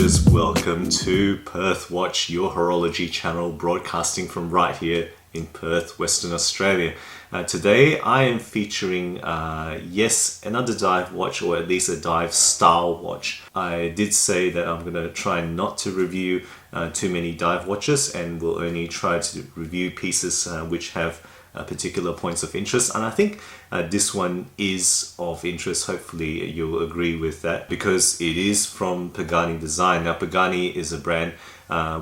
watchers, welcome to Perth Watch, your horology channel, broadcasting from right here in Perth, Western Australia. Today I am featuring, yes, another dive watch, or at least a dive style watch. I did say that I'm going to try not to review too many dive watches, and will only try to review pieces which have particular points of interest, and I think this one is of interest. Hopefully you'll agree with that, because it is from Pagani design. Now, Pagani is a brand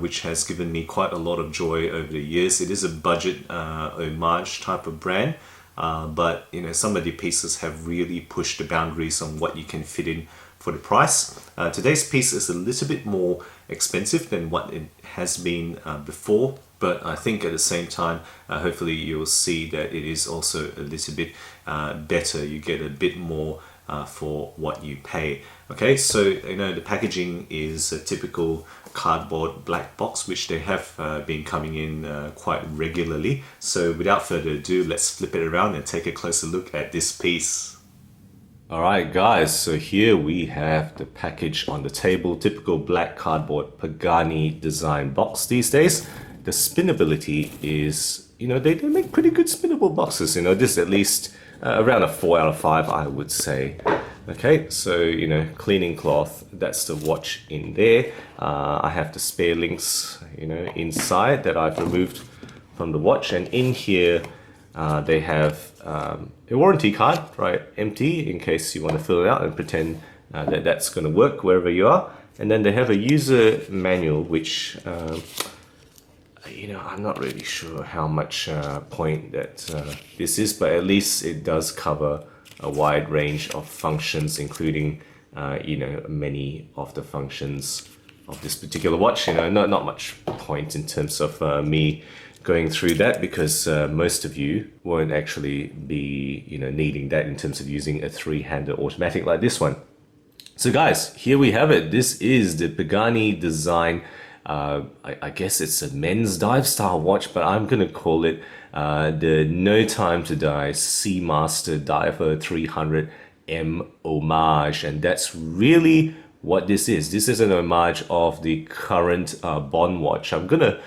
which has given me quite a lot of joy over the years. It is a budget homage type of brand, but you know, some of the pieces have really pushed the boundaries on what you can fit in for the price. Today's piece is a little bit more expensive than what it has been before, but I think at the same time, hopefully you'll see that it is also a little bit better. You get a bit more for what you pay. Okay, so you know, the packaging is a typical cardboard black box, which they have been coming in quite regularly. So without further ado, let's flip it around and take a closer look at this piece. Alright guys, so here we have the package on the table. Typical black cardboard Pagani design box these days. The spinability is, you know, they make pretty good spinnable boxes. You know, this is at least around a 4 out of 5, I would say. Okay, so, you know, cleaning cloth, that's the watch in there. I have the spare links, you know, inside that I've removed from the watch. And in here, they have a warranty card, right, empty, in case you want to fill it out and pretend that that's going to work wherever you are. And then they have a user manual, which, you know, I'm not really sure how much point that this is, but at least it does cover a wide range of functions, including, you know, many of the functions of this particular watch. You know, not much point in terms of me going through that, because most of you won't actually be, you know, needing that in terms of using a three-hander automatic like this one. So guys, here we have it. This is the Pagani design. I guess it's a men's dive style watch, but I'm gonna call it the No Time to Die Seamaster Diver 300M Homage, and that's really what this is. This is an homage of the current Bond watch. I'm gonna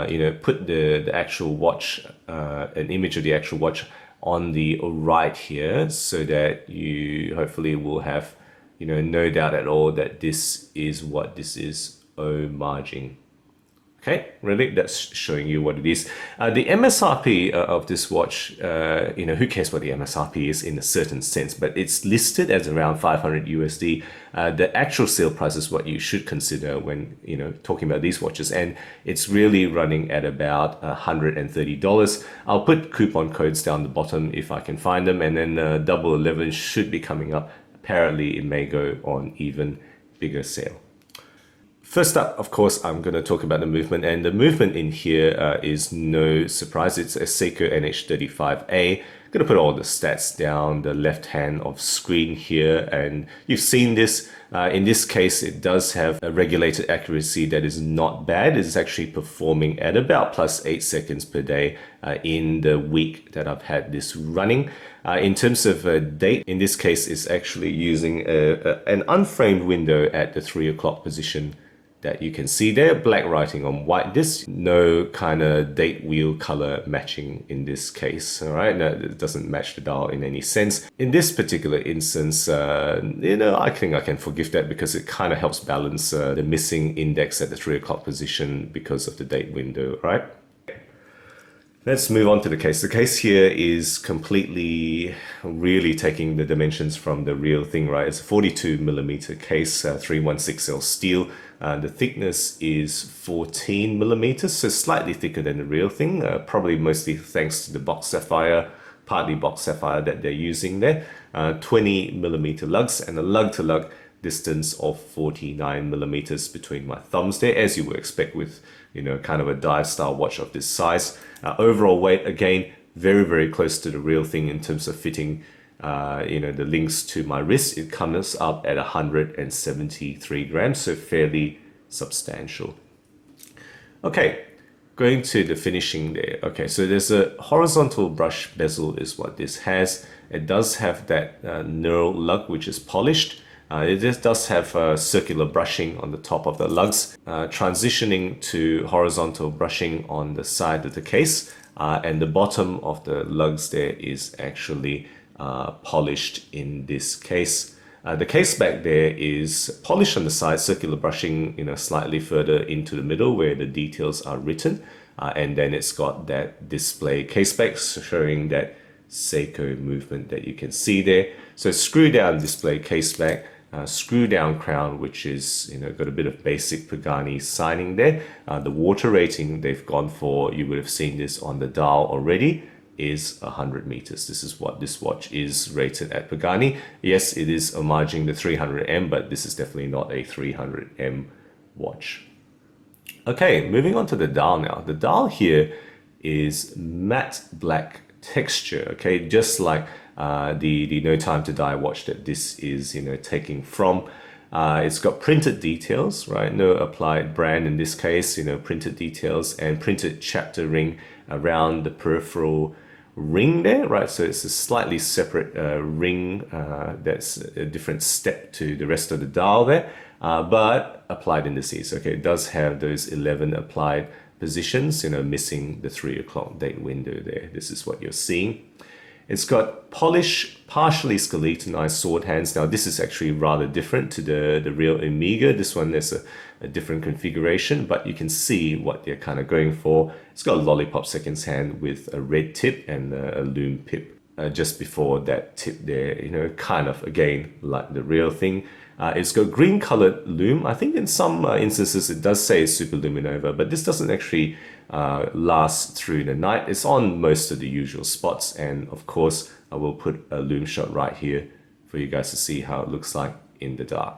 you know, put the actual watch, an image of the actual watch on the right here, so that you hopefully will have, you know, no doubt at all that this is what this is homaging. Okay, really, that's showing you what it is. The MSRP of this watch, you know, who cares what the MSRP is in a certain sense, but it's listed as around 500 USD. The actual sale price is what you should consider when, you know, talking about these watches, and it's really running at about $130. I'll put coupon codes down the bottom if I can find them, and then Double 11 should be coming up. Apparently, it may go on even bigger sale. First up, of course, I'm going to talk about the movement, and the movement in here is no surprise. It's a Seiko NH35A. I'm going to put all the stats down the left hand of screen here, and you've seen this. In this case, it does have a regulated accuracy that is not bad. It's actually performing at about +8 seconds per day in the week that I've had this running. In terms of date, in this case, it's actually using an unframed window at the 3 o'clock position that you can see there, black writing on white disc, no kind of date wheel color matching in this case. All right, no, it doesn't match the dial in any sense. In this particular instance, you know, I think I can forgive that, because it kind of helps balance the missing index at the 3 o'clock position because of the date window, right? Let's move on to the case. The case here is completely, really taking the dimensions from the real thing, right? It's a 42mm case, 316L steel. The thickness is 14mm, so slightly thicker than the real thing, probably mostly thanks to the box sapphire, partly box sapphire that they're using there. 20mm lugs, and a lug-to-lug distance of 49mm between my thumbs there, as you would expect with, you know, kind of a dive style watch of this size. Overall weight, again, very close to the real thing in terms of fitting, you know, the links to my wrist. It comes up at 173 grams, so fairly substantial. Okay, going to the finishing there. Okay, so there's a horizontal brush bezel is what this has. It does have that knurl lug, which is polished. It just does have circular brushing on the top of the lugs, transitioning to horizontal brushing on the side of the case, and the bottom of the lugs there is actually polished in this case. The case back there is polished on the side, circular brushing, slightly further into the middle where the details are written, and then it's got that display case back showing that Seiko movement that you can see there. So screw down display case back, screw down crown, which is got a bit of basic Pagani signing there. The water rating they've gone for, you would have seen this on the dial already, is 100 meters. This is what this watch is rated at Pagani. Yes, it is homaging the 300M, but this is definitely not a 300M watch. Okay, moving on to the dial now. The dial here is matte black texture, okay, just like the No Time to Die watch that this is taking from. It's got printed details, right? No applied brand in this case, printed details and printed chapter ring around the peripheral ring there, right? So it's a slightly separate ring that's a different step to the rest of the dial there, but applied indices. Okay, it does have those 11 applied positions, missing the 3 o'clock date window there. This is what you're seeing. It's got polished, partially skeletonized sword hands. Now this is actually rather different to the real Omega. This one there's a different configuration, but you can see what they're kind of going for. It's got a lollipop seconds hand with a red tip and a lume pip just before that tip there, kind of again like the real thing. It's got green colored lume. I think in some instances it does say super luminova, but this doesn't actually last through the night. It's on most of the usual spots, and of course I will put a lume shot right here for you guys to see how it looks like in the dark.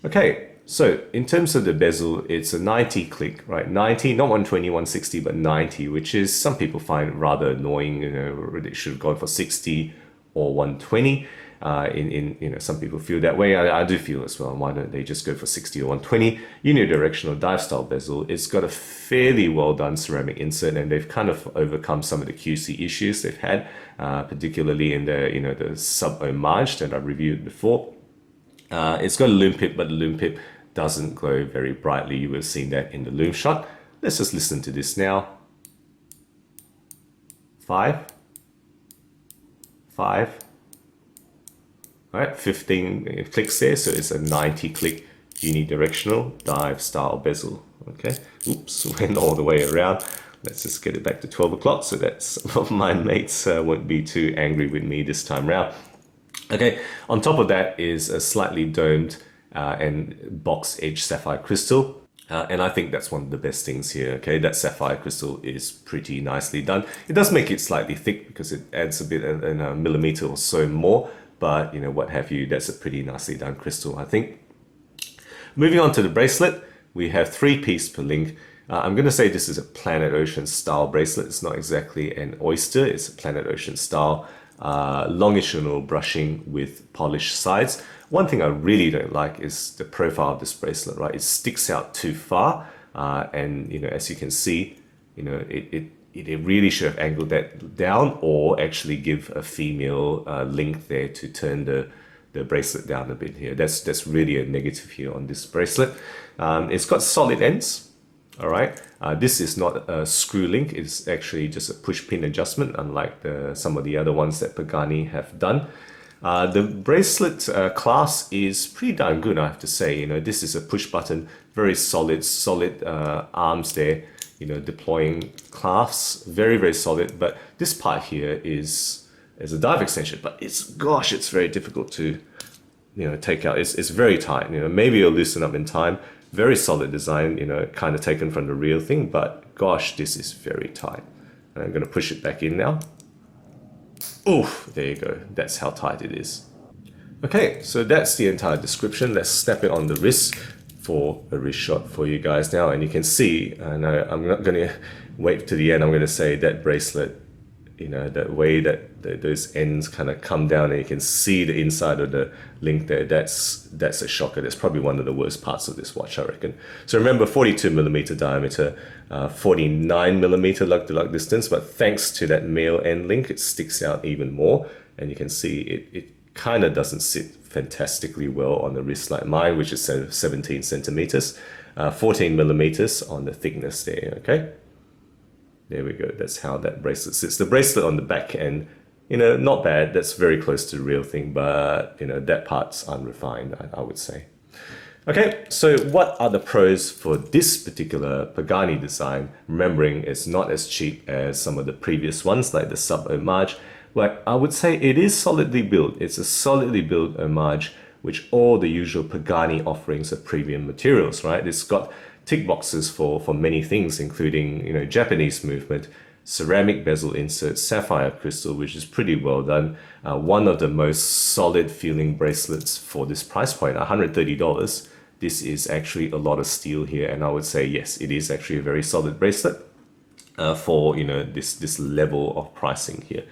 Okay, so in terms of the bezel, it's a 90 click, right? 90, not 120, 160, but 90, which is some people find rather annoying. They should have gone for 60 or 120. Some people feel that way. I do feel as well. Why don't they just go for 60 or 120? Unidirectional dive style bezel. It's got a fairly well done ceramic insert, and they've kind of overcome some of the QC issues they've had, particularly in the sub Homage that I reviewed before. It's got a lume pip, but the lume pip doesn't glow very brightly. You would have seen that in the lume shot. Let's just listen to this now. 5, 5. All right, 15 clicks there, so it's a 90 click unidirectional dive style bezel. Okay, oops, went all the way around. Let's just get it back to 12 o'clock so that some of my mates won't be too angry with me this time around. Okay, on top of that is a slightly domed and box edge sapphire crystal. And I think that's one of the best things here, okay? That sapphire crystal is pretty nicely done. It does make it slightly thick because it adds a bit in a millimeter or so more, but what have you, that's a pretty nicely done crystal, I think. Moving on to the bracelet, we have 3 pieces per link. I'm going to say this is a Planet Ocean style bracelet. It's not exactly an oyster, it's a Planet Ocean style longitudinal brushing with polished sides. One thing I really don't like is the profile of this bracelet, right? It sticks out too far, and as you can see, it really should have angled that down, or actually give a female link there to turn the bracelet down a bit here. That's really a negative here on this bracelet. It's got solid ends. All right, this is not a screw link. It's actually just a push pin adjustment, unlike some of the other ones that Pagani have done. The bracelet clasp is pretty darn good, I have to say. This is a push button, very solid arms there. Deploying clasps, very, very solid. But this part here is a dive extension, but it's very difficult to take out. It's very tight. Maybe it'll loosen up in time. Very solid design, kind of taken from the real thing, but gosh, this is very tight. And I'm going to push it back in now. Oof, there you go. That's how tight it is. Okay, so that's the entire description. Let's snap it on the wrist for a wrist shot for you guys now. And you can see, and I'm not going to wait to the end, I'm going to say that bracelet, that way that those ends kind of come down and you can see the inside of the link there, that's a shocker. That's probably one of the worst parts of this watch, I reckon. So remember, 42mm diameter, 49mm lug to lug distance, but thanks to that male end link, it sticks out even more, and you can see it kind of doesn't sit fantastically well on the wrist like mine, which is 17 centimeters, 14 millimeters on the thickness there, okay? There we go, that's how that bracelet sits. The bracelet on the back end, you know, not bad, that's very close to the real thing, but, you know, that part's unrefined, I would say. Okay, so what are the pros for this particular Pagani design? Remembering it's not as cheap as some of the previous ones, like the Sub Homage. Like, I would say it is solidly built. It's a solidly built Homage, which all the usual Pagani offerings are premium materials, right? It's got tick boxes for many things, including, you know, Japanese movement, ceramic bezel insert, sapphire crystal, which is pretty well done. One of the most solid feeling bracelets for this price point, $130. This is actually a lot of steel here, and I would say yes, it is actually a very solid bracelet for, you know, this level of pricing here.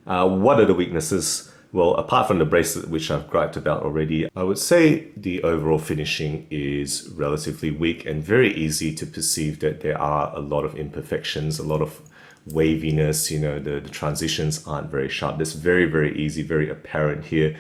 What are the weaknesses? Well, apart from the bracelet, which I've griped about already, I would say the overall finishing is relatively weak and very easy to perceive that there are a lot of imperfections, a lot of waviness, you know, the transitions aren't very sharp. That's very, very easy, very apparent here.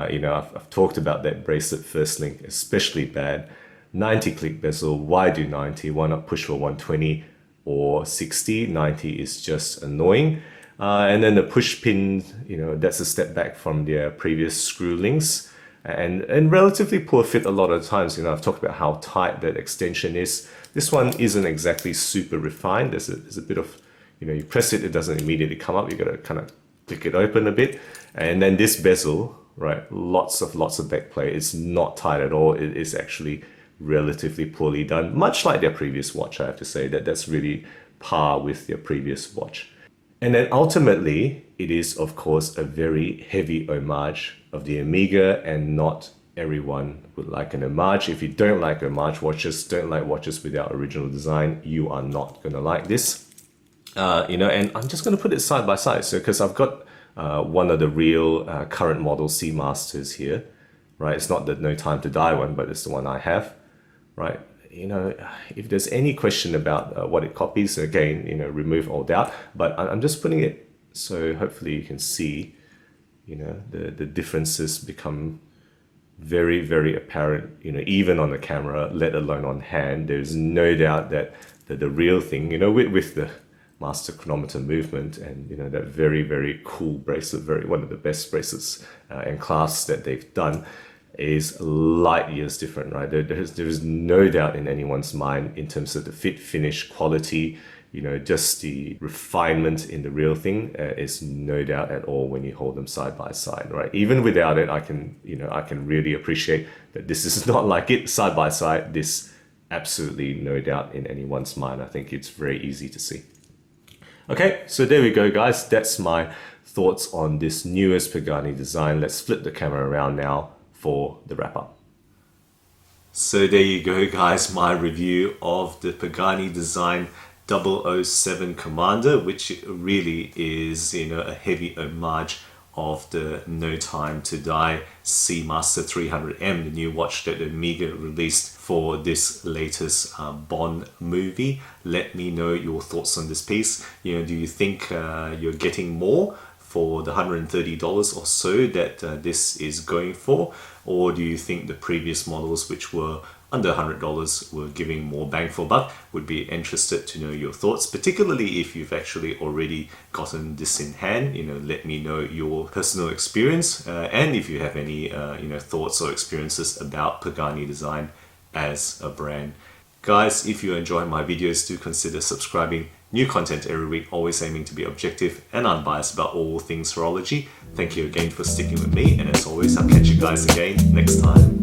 You know, I've talked about that bracelet first link, especially bad. 90 click bezel, why do 90? Why not push for 120 or 60? 90 is just annoying. And then the push pin, you know, that's a step back from their previous screw links, and relatively poor fit a lot of times. You know, I've talked about how tight that extension is. This one isn't exactly super refined. There's a bit of, you know, you press it, it doesn't immediately come up. You got to kind of click it open a bit. And then this bezel, right, lots of back play. It's not tight at all. It is actually relatively poorly done, much like their previous watch. I have to say that's really par with their previous watch. And then ultimately, it is of course a very heavy homage of the Omega, and not everyone would like an homage. If you don't like homage watches, don't like watches without original design, you are not gonna like this. You know, and I'm just gonna put it side by side. So, because I've got one of the real current model Seamasters here, right? It's not the No Time to Die one, but it's the one I have, right? You know, if there's any question about what it copies, again, you know, remove all doubt, but I'm just putting it so hopefully you can see, you know, the differences become very, very apparent, you know, even on the camera, let alone on hand. There's no doubt that the real thing, you know, with the master chronometer movement and, you know, that very, very cool bracelet, one of the best bracelets and clasps that they've done, is light years different, right? There is no doubt in anyone's mind in terms of the fit, finish, quality, you know, just the refinement in the real thing is no doubt at all when you hold them side by side, right? Even without it, I can really appreciate that this is not like it side by side. This absolutely no doubt in anyone's mind. I think it's very easy to see. Okay, so there we go, guys. That's my thoughts on this newest Pagani design. Let's flip the camera around now for the wrap up. So there you go, guys, my review of the Pagani design 007 Commander, which really is, you know, a heavy homage of the No Time to Die Seamaster 300M, the new watch that Omega released for this latest Bond movie. Let me know your thoughts on this piece. You know, do you think you're getting more for the $130 or so that this is going for, or do you think the previous models, which were under $100, were giving more bang for buck? Would be interested to know your thoughts, particularly if you've actually already gotten this in hand. You know, let me know your personal experience, and if you have any you know, thoughts or experiences about Pagani design as a brand. Guys, if you enjoy my videos, do consider subscribing. New content every week, always aiming to be objective and unbiased about all things horology. Thank you again for sticking with me, and as always, I'll catch you guys again next time.